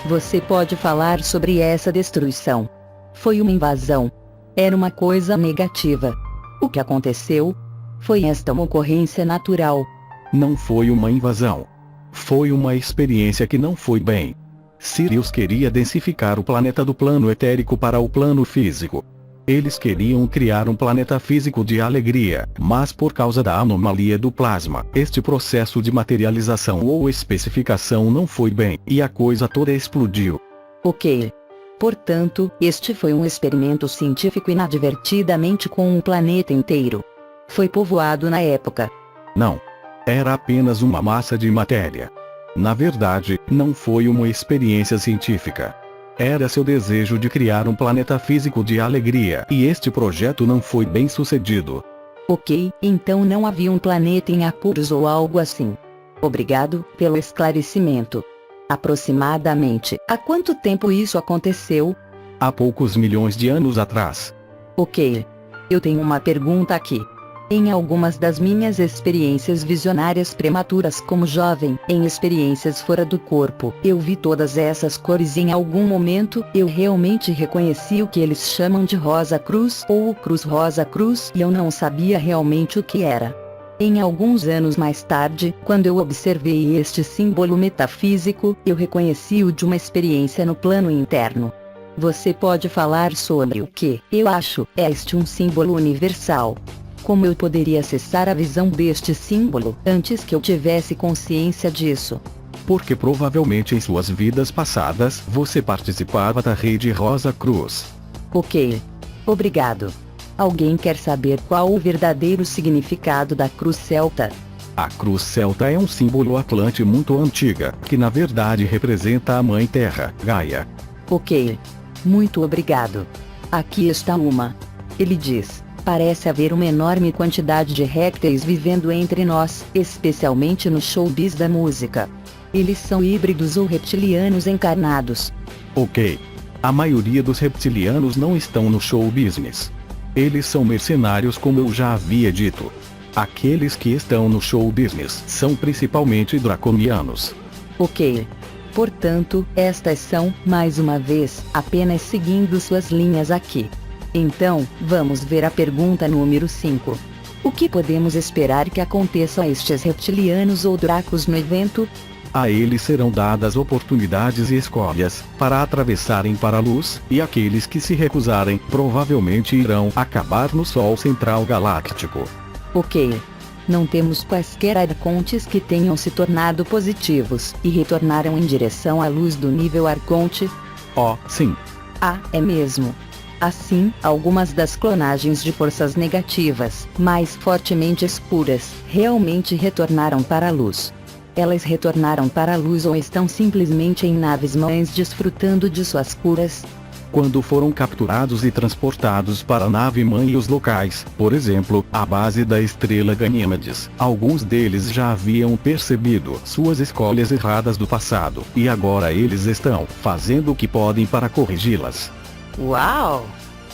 Você pode falar sobre essa destruição? Foi uma invasão. Era uma coisa negativa. O que aconteceu? Foi esta uma ocorrência natural? Não foi uma invasão. Foi uma experiência que não foi bem. Sirius queria densificar o planeta do plano etérico para o plano físico. Eles queriam criar um planeta físico de alegria, mas por causa da anomalia do plasma, este processo de materialização ou especificação não foi bem, e a coisa toda explodiu. Ok. Portanto, este foi um experimento científico inadvertidamente com um planeta inteiro. Foi povoado na época. Não. Era apenas uma massa de matéria. Na verdade, não foi uma experiência científica. Era seu desejo de criar um planeta físico de alegria, e este projeto não foi bem sucedido. Ok, então não havia um planeta em apuros ou algo assim. Obrigado pelo esclarecimento. Aproximadamente, há quanto tempo isso aconteceu? Há poucos milhões de anos atrás. Ok. Eu tenho uma pergunta aqui. Em algumas das minhas experiências visionárias prematuras como jovem, em experiências fora do corpo, eu vi todas essas cores e em algum momento eu realmente reconheci o que eles chamam de Rosa Cruz ou Cruz Rosa Cruz e eu não sabia realmente o que era. Em alguns anos mais tarde, quando eu observei este símbolo metafísico, eu reconheci-o de uma experiência no plano interno. Você pode falar sobre o que, eu acho, é este um símbolo universal? Como eu poderia acessar a visão deste símbolo, antes que eu tivesse consciência disso? Porque provavelmente em suas vidas passadas você participava da rede Rosa Cruz. Ok. Obrigado. Alguém quer saber qual o verdadeiro significado da cruz celta? A cruz celta é um símbolo atlante muito antiga, que na verdade representa a Mãe Terra, Gaia. Ok. Muito obrigado. Aqui está uma. Ele diz: parece haver uma enorme quantidade de répteis vivendo entre nós, especialmente no showbiz da música. Eles são híbridos ou reptilianos encarnados. Ok. A maioria dos reptilianos não estão no show business. Eles são mercenários, como eu já havia dito. Aqueles que estão no show business são principalmente draconianos. Ok. Portanto, estas são, mais uma vez, apenas seguindo suas linhas aqui. Então, vamos ver a pergunta número 5. O que podemos esperar que aconteça a estes reptilianos ou dracos no evento? A eles serão dadas oportunidades e escolhas para atravessarem para a luz, e aqueles que se recusarem provavelmente irão acabar no Sol Central Galáctico. Ok. Não temos quaisquer arcontes que tenham se tornado positivos e retornaram em direção à luz do nível arconte? Oh, sim. Ah, é mesmo. Assim, algumas das clonagens de forças negativas, mais fortemente escuras, realmente retornaram para a luz. Elas retornaram para a luz ou estão simplesmente em naves-mães desfrutando de suas curas? Quando foram capturados e transportados para a nave-mãe e os locais, por exemplo, a base da estrela Ganímedes, alguns deles já haviam percebido suas escolhas erradas do passado, e agora eles estão fazendo o que podem para corrigi-las. Uau!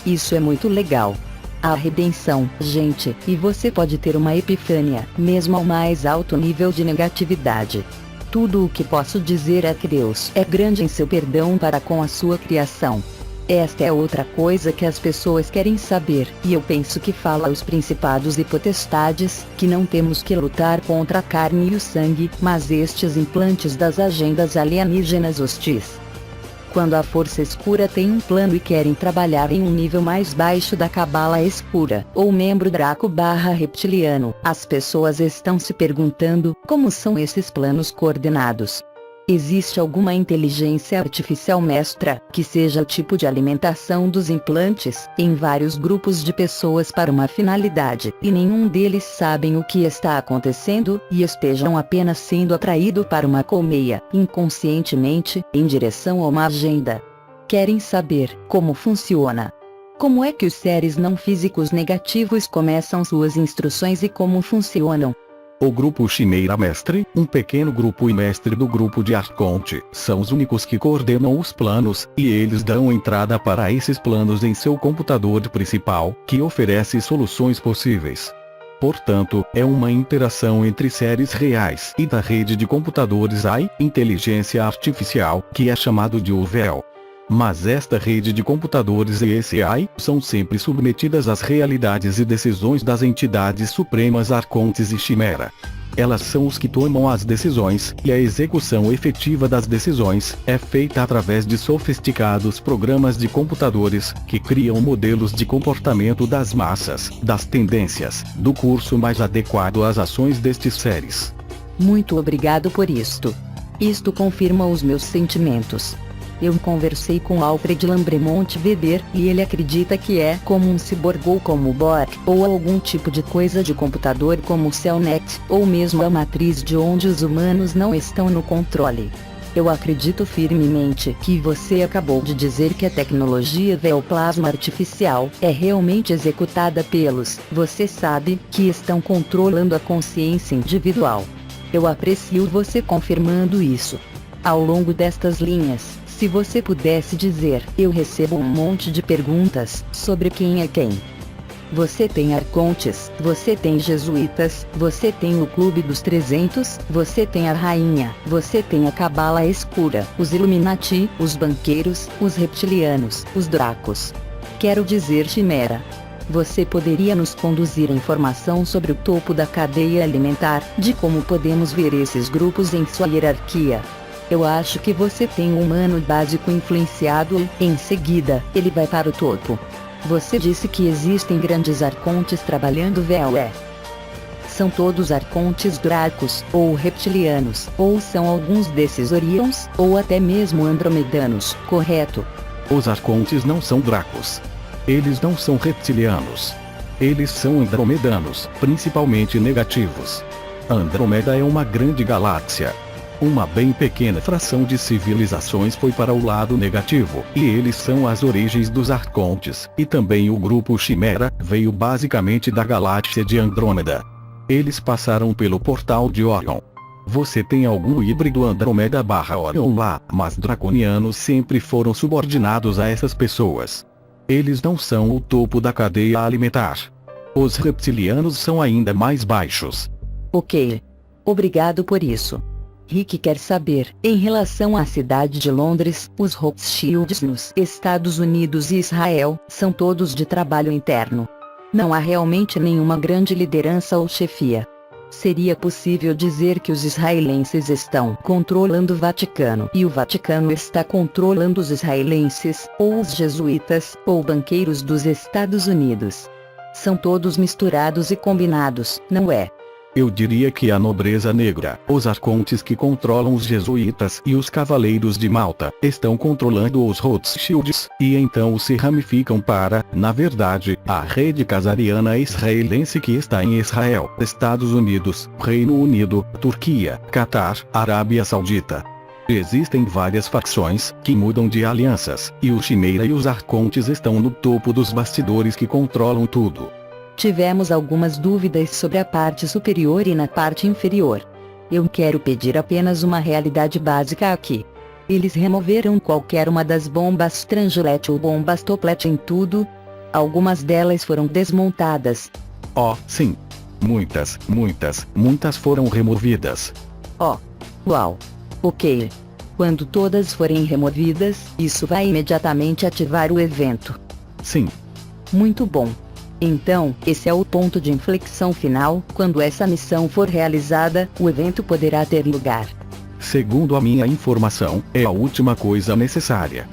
Isso é muito legal. A redenção, gente, e você pode ter uma epifânia, mesmo ao mais alto nível de negatividade. Tudo o que posso dizer é que Deus é grande em seu perdão para com a sua criação. Esta é outra coisa que as pessoas querem saber, e eu penso que fala aos principados e potestades, que não temos que lutar contra a carne e o sangue, mas estes implantes das agendas alienígenas hostis. Quando a força escura tem um plano e querem trabalhar em um nível mais baixo da cabala escura, ou membro draco/reptiliano, as pessoas estão se perguntando, como são esses planos coordenados? Existe alguma inteligência artificial mestra, que seja o tipo de alimentação dos implantes, em vários grupos de pessoas para uma finalidade, e nenhum deles sabem o que está acontecendo, e estejam apenas sendo atraído para uma colmeia, inconscientemente, em direção a uma agenda. Querem saber como funciona. Como é que os seres não físicos negativos começam suas instruções e como funcionam? O grupo Chimeira Mestre, um pequeno grupo e mestre do grupo de Arconte, são os únicos que coordenam os planos, e eles dão entrada para esses planos em seu computador principal, que oferece soluções possíveis. Portanto, é uma interação entre seres reais e da rede de computadores AI, inteligência artificial, que é chamado de UVL. Mas esta rede de computadores e esse AI são sempre submetidas às realidades e decisões das entidades supremas Arcontes e Chimera. Elas são os que tomam as decisões, e a execução efetiva das decisões é feita através de sofisticados programas de computadores, que criam modelos de comportamento das massas, das tendências, do curso mais adequado às ações destes seres. Muito obrigado por isto. Isto confirma os meus sentimentos. Eu conversei com Alfred Lambremont Weber, e ele acredita que é como um ciborgue ou como o Borg, ou algum tipo de coisa de computador como o Cellnet, ou mesmo a matriz de onde os humanos não estão no controle. Eu acredito firmemente que você acabou de dizer que a tecnologia Veoplasma artificial é realmente executada pelos, você sabe, que estão controlando a consciência individual. Eu aprecio você confirmando isso. Ao longo destas linhas, Se você pudesse dizer, eu recebo um monte de perguntas sobre quem é quem. Você tem arcontes, você tem jesuítas, você tem o Clube dos 300, você tem a rainha, você tem a cabala escura, os Illuminati, os banqueiros, os reptilianos, os dracos. Quero dizer chimera. Você poderia nos conduzir a informação sobre o topo da cadeia alimentar, de como podemos ver esses grupos em sua hierarquia. Eu acho que você tem um humano básico influenciado e, em seguida, ele vai para o topo. Você disse que existem grandes arcontes trabalhando VLE. São todos arcontes dracos, ou reptilianos, ou são alguns desses Orions, ou até mesmo andromedanos, correto? Os arcontes não são dracos. Eles não são reptilianos. Eles são andromedanos, principalmente negativos. Andrômeda é uma grande galáxia. Uma bem pequena fração de civilizações foi para o lado negativo, e eles são as origens dos arcontes, e também o grupo Chimera veio basicamente da galáxia de Andrômeda. Eles passaram pelo portal de Orion. Você tem algum híbrido Andrômeda/Orion lá, mas draconianos sempre foram subordinados a essas pessoas. Eles não são o topo da cadeia alimentar. Os reptilianos são ainda mais baixos. Ok. Obrigado por isso. Rick quer saber, em relação à cidade de Londres, os Rothschilds nos Estados Unidos e Israel, são todos de trabalho interno. Não há realmente nenhuma grande liderança ou chefia. Seria possível dizer que os israelenses estão controlando o Vaticano e o Vaticano está controlando os israelenses, ou os jesuítas, ou banqueiros dos Estados Unidos. São todos misturados e combinados, não é? Eu diria que a nobreza negra, os arcontes que controlam os jesuítas e os cavaleiros de Malta, estão controlando os Rothschilds, e então se ramificam para, na verdade, a rede casariana israelense que está em Israel, Estados Unidos, Reino Unido, Turquia, Catar, Arábia Saudita. Existem várias facções, que mudam de alianças, e o Chimera e os arcontes estão no topo dos bastidores que controlam tudo. Tivemos algumas dúvidas sobre a parte superior e na parte inferior. Eu quero pedir apenas uma realidade básica aqui. Eles removeram qualquer uma das bombas Stranglet ou bombas Toplet em tudo? Algumas delas foram desmontadas. Oh, sim. Muitas foram removidas. Oh. Uau. Ok. Quando todas forem removidas, isso vai imediatamente ativar o evento. Sim. Muito bom. Então, esse é o ponto de inflexão final. Quando essa missão for realizada, o evento poderá ter lugar. Segundo a minha informação, é a última coisa necessária.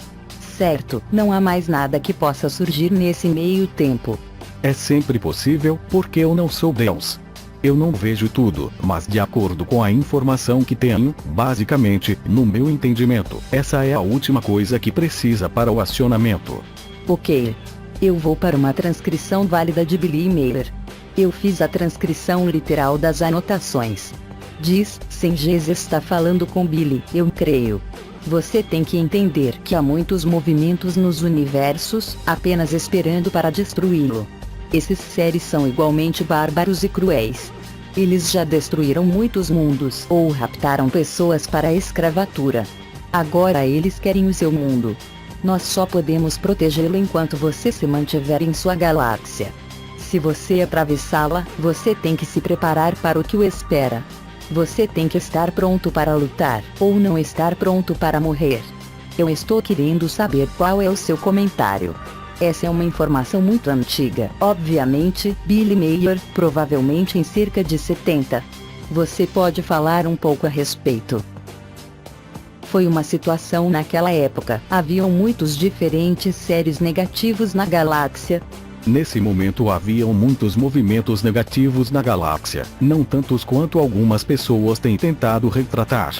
Certo, não há mais nada que possa surgir nesse meio tempo. É sempre possível, porque eu não sou Deus. Eu não vejo tudo, mas de acordo com a informação que tenho, basicamente, no meu entendimento, essa é a última coisa que precisa para o acionamento. Ok. Eu vou para uma transcrição válida de Billy Mailer. Eu fiz a transcrição literal das anotações. Diz, Senges está falando com Billy, eu creio. Você tem que entender que há muitos movimentos nos universos, apenas esperando para destruí-lo. Esses seres são igualmente bárbaros e cruéis. Eles já destruíram muitos mundos ou raptaram pessoas para a escravatura. Agora eles querem o seu mundo. Nós só podemos protegê-lo enquanto você se mantiver em sua galáxia. Se você atravessá-la, você tem que se preparar para o que o espera. Você tem que estar pronto para lutar, ou não estar pronto para morrer. Eu estou querendo saber qual é o seu comentário. Essa é uma informação muito antiga, obviamente, Billy Mailer, provavelmente em cerca de 70. Você pode falar um pouco a respeito? Foi uma situação naquela época. Haviam muitos diferentes seres negativos na galáxia. Nesse momento haviam muitos movimentos negativos na galáxia, não tantos quanto algumas pessoas têm tentado retratar.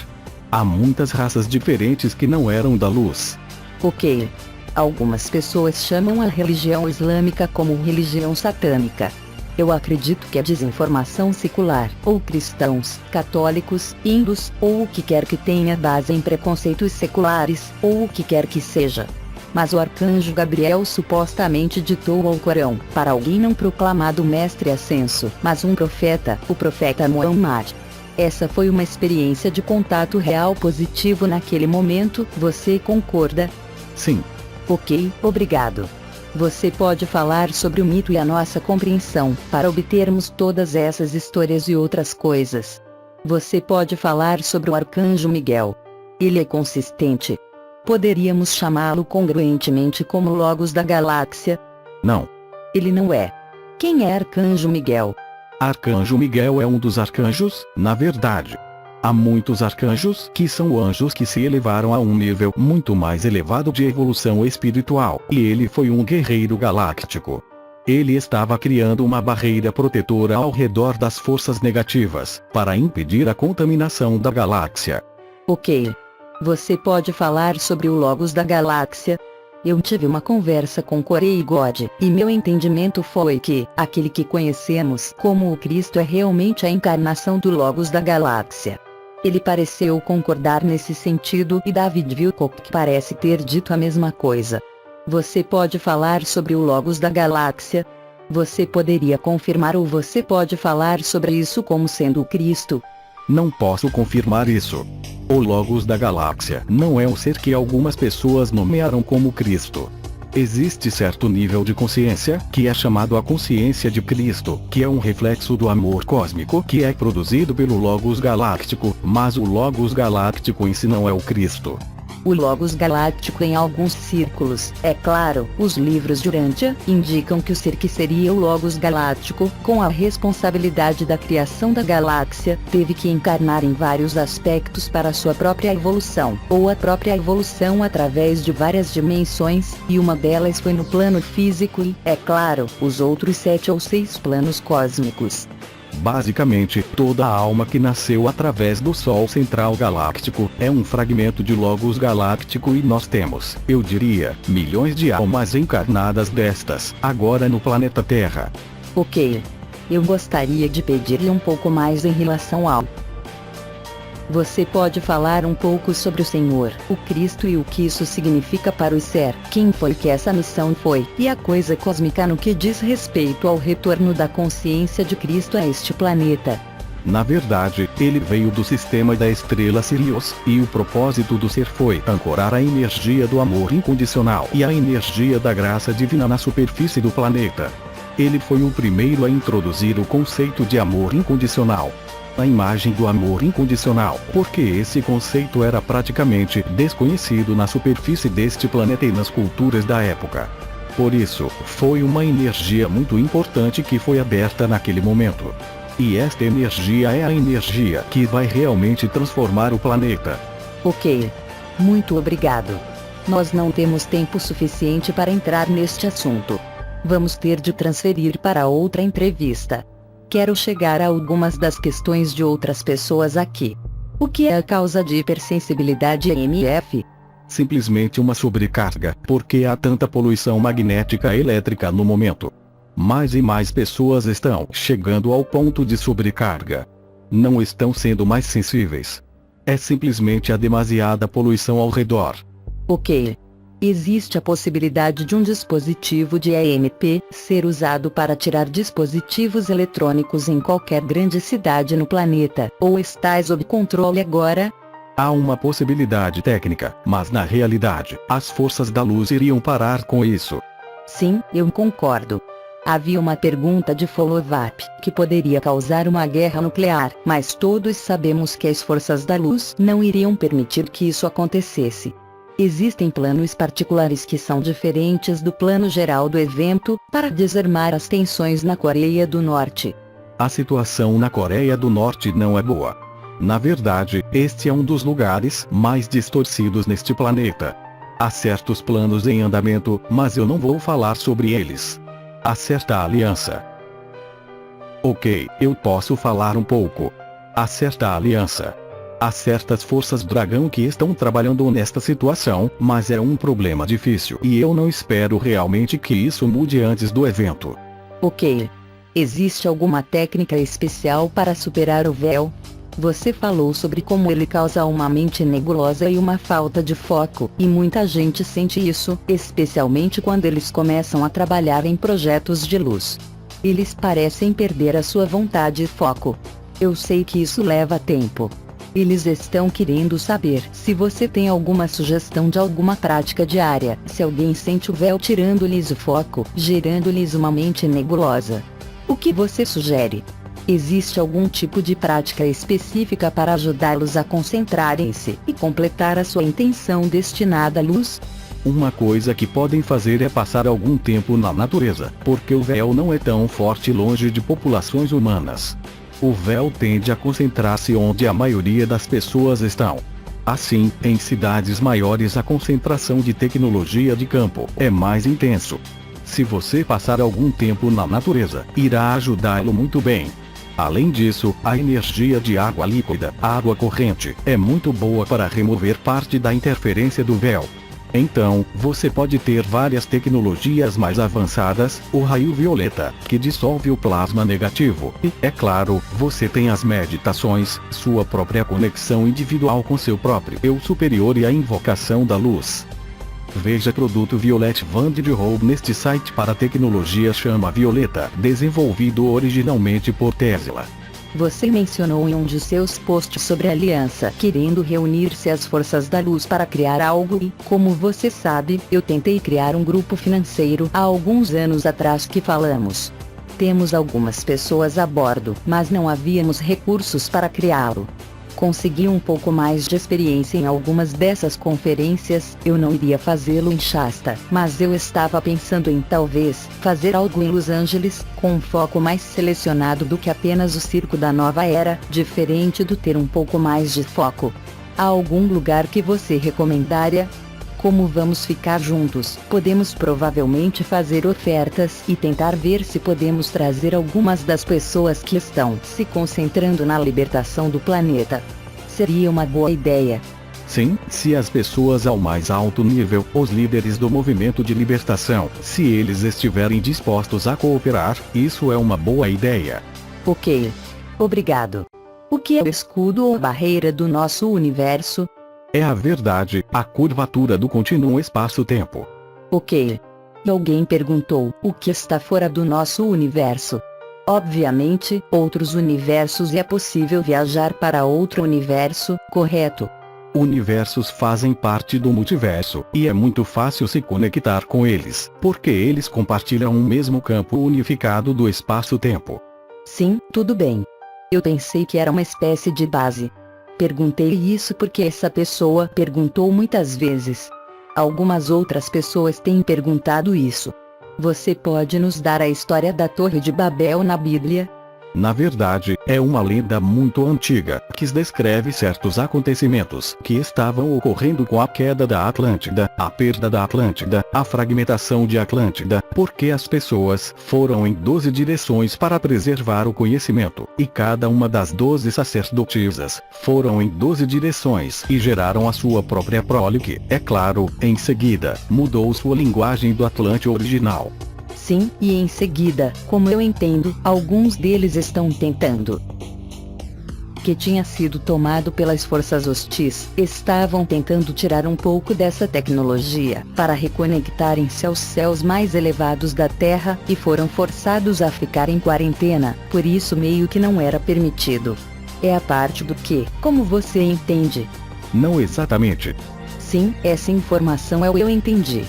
Há muitas raças diferentes que não eram da luz. Ok. Algumas pessoas chamam a religião islâmica como religião satânica. Eu acredito que é desinformação secular, ou cristãos, católicos, hindus, ou o que quer que tenha base em preconceitos seculares, ou o que quer que seja. Mas o arcanjo Gabriel supostamente ditou ao Corão, para alguém não proclamado mestre ascenso, mas um profeta, o profeta Muhammad. Essa foi uma experiência de contato real positivo naquele momento, você concorda? Sim. Ok, obrigado. Você pode falar sobre o mito e a nossa compreensão, para obtermos todas essas histórias e outras coisas. Você pode falar sobre o Arcanjo Miguel. Ele é consistente. Poderíamos chamá-lo congruentemente como Logos da Galáxia? Não. Ele não é. Quem é Arcanjo Miguel? Arcanjo Miguel é um dos arcanjos, na verdade. Há muitos arcanjos que são anjos que se elevaram a um nível muito mais elevado de evolução espiritual, e ele foi um guerreiro galáctico. Ele estava criando uma barreira protetora ao redor das forças negativas, para impedir a contaminação da galáxia. Ok. Você pode falar sobre o Logos da Galáxia? Eu tive uma conversa com Corey God, e meu entendimento foi que, aquele que conhecemos como o Cristo é realmente a encarnação do Logos da Galáxia. Ele pareceu concordar nesse sentido e David Wilcock parece ter dito a mesma coisa. Você pode falar sobre o Logos da Galáxia? Você poderia confirmar ou você pode falar sobre isso como sendo o Cristo? Não posso confirmar isso. O Logos da Galáxia não é um ser que algumas pessoas nomearam como Cristo. Existe certo nível de consciência, que é chamado a consciência de Cristo, que é um reflexo do amor cósmico que é produzido pelo Logos Galáctico, mas o Logos Galáctico em si não é o Cristo. O Logos Galáctico em alguns círculos, é claro, os livros de Urantia, indicam que o ser que seria o Logos Galáctico, com a responsabilidade da criação da galáxia, teve que encarnar em vários aspectos para sua própria evolução, ou a própria evolução através de várias dimensões, e uma delas foi no plano físico e, é claro, os outros 7 ou 6 planos cósmicos. Basicamente, toda a alma que nasceu através do Sol Central Galáctico é um fragmento de Logos Galáctico e nós temos, eu diria, milhões de almas encarnadas destas, agora no planeta Terra. Ok. Eu gostaria de pedir-lhe um pouco mais em relação ao... Você pode falar um pouco sobre o Senhor, o Cristo e o que isso significa para o ser, quem foi que essa missão foi, e a coisa cósmica no que diz respeito ao retorno da consciência de Cristo a este planeta. Na verdade, ele veio do sistema da estrela Sirius, e o propósito do ser foi ancorar a energia do amor incondicional e a energia da graça divina na superfície do planeta. Ele foi o primeiro a introduzir o conceito de amor incondicional. A imagem do amor incondicional, porque esse conceito era praticamente desconhecido na superfície deste planeta e nas culturas da época. Por isso, foi uma energia muito importante que foi aberta naquele momento. E esta energia é a energia que vai realmente transformar o planeta. Ok. Muito obrigado. Nós não temos tempo suficiente para entrar neste assunto. Vamos ter de transferir para outra entrevista. Quero chegar a algumas das questões de outras pessoas aqui. O que é a causa de hipersensibilidade EMF? Simplesmente uma sobrecarga, porque há tanta poluição magnética elétrica no momento. Mais e mais pessoas estão chegando ao ponto de sobrecarga. Não estão sendo mais sensíveis. É simplesmente a demasiada poluição ao redor. Ok. Existe a possibilidade de um dispositivo de EMP ser usado para tirar dispositivos eletrônicos em qualquer grande cidade no planeta, ou está sob controle agora? Há uma possibilidade técnica, mas na realidade, as forças da luz iriam parar com isso. Sim, eu concordo. Havia uma pergunta de follow-up que poderia causar uma guerra nuclear, mas todos sabemos que as forças da luz não iriam permitir que isso acontecesse. Existem planos particulares que são diferentes do plano geral do evento, para desarmar as tensões na Coreia do Norte. A situação na Coreia do Norte não é boa. Na verdade, este é um dos lugares mais distorcidos neste planeta. Há certos planos em andamento, mas eu não vou falar sobre eles. Há certa aliança. Ok, eu posso falar um pouco. Há certa aliança. Há certas forças dragão que estão trabalhando nesta situação, mas é um problema difícil e eu não espero realmente que isso mude antes do evento. Ok. Existe alguma técnica especial para superar o véu? Você falou sobre como ele causa uma mente nebulosa e uma falta de foco, e muita gente sente isso, especialmente quando eles começam a trabalhar em projetos de luz. Eles parecem perder a sua vontade e foco. Eu sei que isso leva tempo. Eles estão querendo saber se você tem alguma sugestão de alguma prática diária, se alguém sente o véu tirando-lhes o foco, gerando-lhes uma mente nebulosa. O que você sugere? Existe algum tipo de prática específica para ajudá-los a concentrarem-se e completar a sua intenção destinada à luz? Uma coisa que podem fazer é passar algum tempo na natureza, porque o véu não é tão forte longe de populações humanas. O véu tende a concentrar-se onde a maioria das pessoas estão. Assim, em cidades maiores a concentração de tecnologia de campo é mais intenso. Se você passar algum tempo na natureza, irá ajudá-lo muito bem. Além disso, a energia de água líquida, água corrente, é muito boa para remover parte da interferência do véu. Então, você pode ter várias tecnologias mais avançadas, o raio violeta, que dissolve o plasma negativo, e, é claro, você tem as meditações, sua própria conexão individual com seu próprio eu superior e a invocação da luz. Veja produto Violet Van de Robe neste site para tecnologia chama violeta, desenvolvido originalmente por Tesla. Você mencionou em um de seus posts sobre a aliança querendo reunir-se às forças da luz para criar algo e, como você sabe, eu tentei criar um grupo financeiro há alguns anos atrás que falamos. Temos algumas pessoas a bordo, mas não havíamos recursos para criá-lo. Consegui um pouco mais de experiência em algumas dessas conferências, eu não iria fazê-lo em Shasta, mas eu estava pensando em talvez fazer algo em Los Angeles, com um foco mais selecionado do que apenas o circo da nova era, diferente do ter um pouco mais de foco. Há algum lugar que você recomendaria? Como vamos ficar juntos, podemos provavelmente fazer ofertas e tentar ver se podemos trazer algumas das pessoas que estão se concentrando na libertação do planeta. Seria uma boa ideia. Sim, se as pessoas ao mais alto nível, os líderes do movimento de libertação, se eles estiverem dispostos a cooperar, isso é uma boa ideia. Ok. Obrigado. O que é o escudo ou barreira do nosso universo? É a verdade, a curvatura do contínuo espaço-tempo. Ok. Alguém perguntou, o que está fora do nosso universo? Obviamente, outros universos e é possível viajar para outro universo, correto? Universos fazem parte do multiverso, e é muito fácil se conectar com eles, porque eles compartilham um mesmo campo unificado do espaço-tempo. Sim, tudo bem. Eu pensei que era uma espécie de base. Perguntei isso porque essa pessoa perguntou muitas vezes. Algumas outras pessoas têm perguntado isso. Você pode nos dar a história da Torre de Babel na Bíblia? Na verdade, é uma lenda muito antiga, que descreve certos acontecimentos que estavam ocorrendo com a queda da Atlântida, a perda da Atlântida, a fragmentação de Atlântida, porque as pessoas foram em 12 direções para preservar o conhecimento, e cada uma das 12 sacerdotisas foram em 12 direções e geraram a sua própria prole que, é claro, em seguida, mudou sua linguagem do Atlante original. Sim, e em seguida, como eu entendo, alguns deles estão tentando. Que tinha sido tomado pelas forças hostis, estavam tentando tirar um pouco dessa tecnologia, para reconectarem-se aos céus mais elevados da Terra, e foram forçados a ficar em quarentena, por isso meio que não era permitido. É a parte do que, como você entende? Não exatamente. Sim, essa informação é o eu entendi.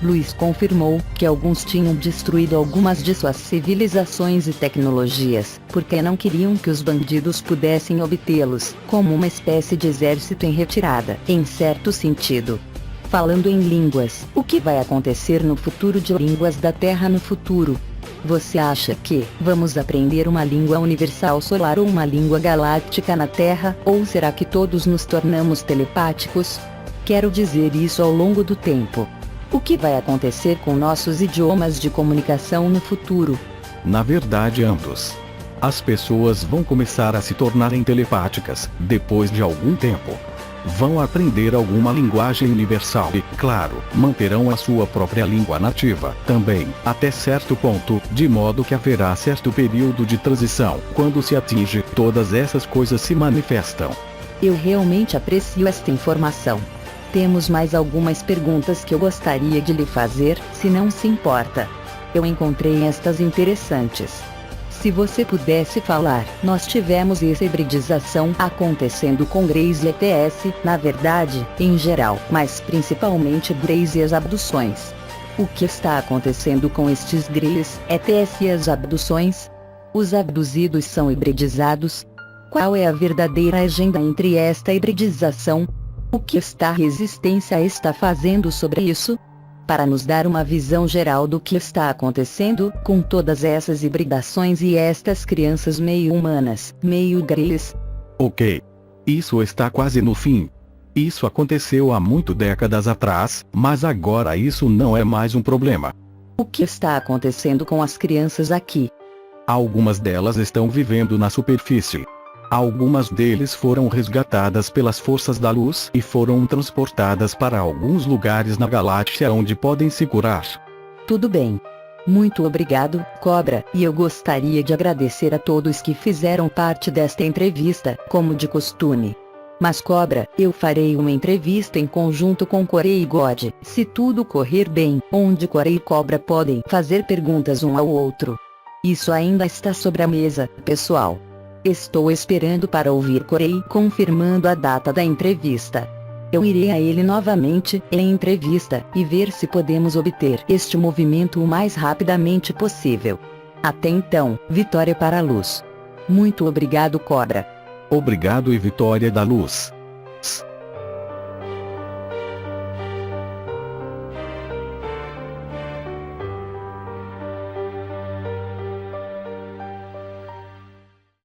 Luiz confirmou que alguns tinham destruído algumas de suas civilizações e tecnologias, porque não queriam que os bandidos pudessem obtê-los, como uma espécie de exército em retirada, em certo sentido. Falando em línguas, o que vai acontecer no futuro de línguas da Terra no futuro? Você acha que vamos aprender uma língua universal solar ou uma língua galáctica na Terra, ou será que todos nos tornamos telepáticos? Quero dizer isso ao longo do tempo. O que vai acontecer com nossos idiomas de comunicação no futuro? Na verdade, ambos. As pessoas vão começar a se tornarem telepáticas, depois de algum tempo. Vão aprender alguma linguagem universal e, claro, manterão a sua própria língua nativa, também, até certo ponto, de modo que haverá certo período de transição, quando se atinge, todas essas coisas se manifestam. Eu realmente aprecio esta informação. Temos mais algumas perguntas que eu gostaria de lhe fazer, se não se importa. Eu encontrei estas interessantes. Se você pudesse falar, nós tivemos essa hibridização acontecendo com Grace e ETS, na verdade, em geral, mas principalmente Grace e as abduções. O que está acontecendo com estes Grace, ETS e as abduções? Os abduzidos são hibridizados? Qual é a verdadeira agenda entre esta hibridização? O que a resistência está fazendo sobre isso? Para nos dar uma visão geral do que está acontecendo com todas essas hibridações e estas crianças meio humanas, meio Grace. Ok. Isso está quase no fim. Isso aconteceu há muito décadas atrás, mas agora isso não é mais um problema. O que está acontecendo com as crianças aqui? Algumas delas estão vivendo na superfície. Algumas deles foram resgatadas pelas forças da luz e foram transportadas para alguns lugares na galáxia onde podem se curar. Tudo bem. Muito obrigado, Cobra, e eu gostaria de agradecer a todos que fizeram parte desta entrevista, como de costume. Mas Cobra, eu farei uma entrevista em conjunto com Corey e God, se tudo correr bem, onde Corey e Cobra podem fazer perguntas um ao outro. Isso ainda está sobre a mesa, pessoal. Estou esperando para ouvir Corey confirmando a data da entrevista. Eu irei a ele novamente em entrevista e ver se podemos obter este movimento o mais rapidamente possível. Até então, vitória para a luz. Muito obrigado, Cobra. Obrigado e vitória da luz.